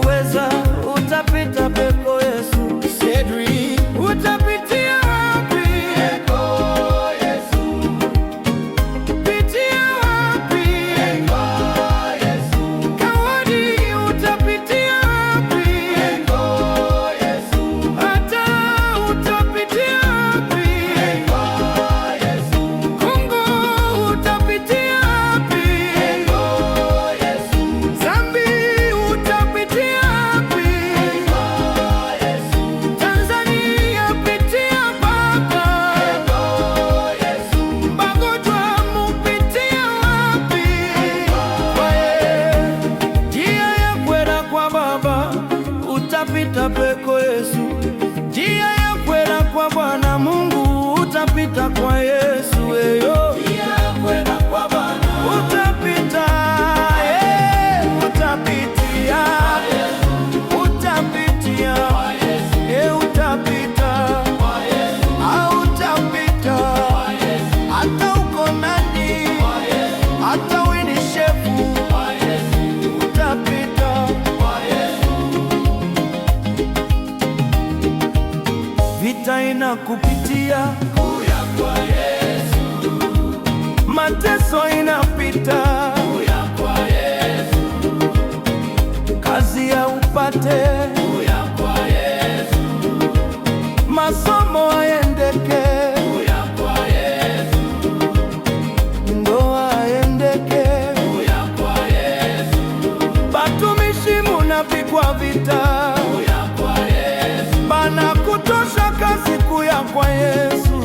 kuweza, utapita peko Yesu. Cedric, utapitia wapi? Peko Yesu. Pitia wapi? Peko Yesu. Kawadi, utapitia wapi? Peko Yesu. Hata utapitia wapi? Peko Yesu. Kongo, utapitia wapi? Peko Yesu. Zambi, utapitia wapi? Peko Yesu. Tanzania, pitia mpaka. Peko Yesu. Magonjwa, mupitia wapi? Kwa njia ya kwenda kwa Baba, utapita peko Yesu. Njia ya kwenda kwa Bwana Mungu, utapita kwa Yesu. Njia ya kwenda kwa Bwana, utapita, utapitia, utapitia, utapita, utapita, hata uko nani, hata wewe ni shefu, utapita. Vita inakupitia, kuya kwa Yesu. Mateso inapita, kuya kwa Yesu. Kazi ya upate, kuya kwa Yesu. Masomo aendeke, kuya kwa Yesu. Ndoa aendeke, kuya kwa Yesu. Batumishi munapigwa vita, kuya kwa Yesu. Bana kutosha kazi, kuya kwa Yesu.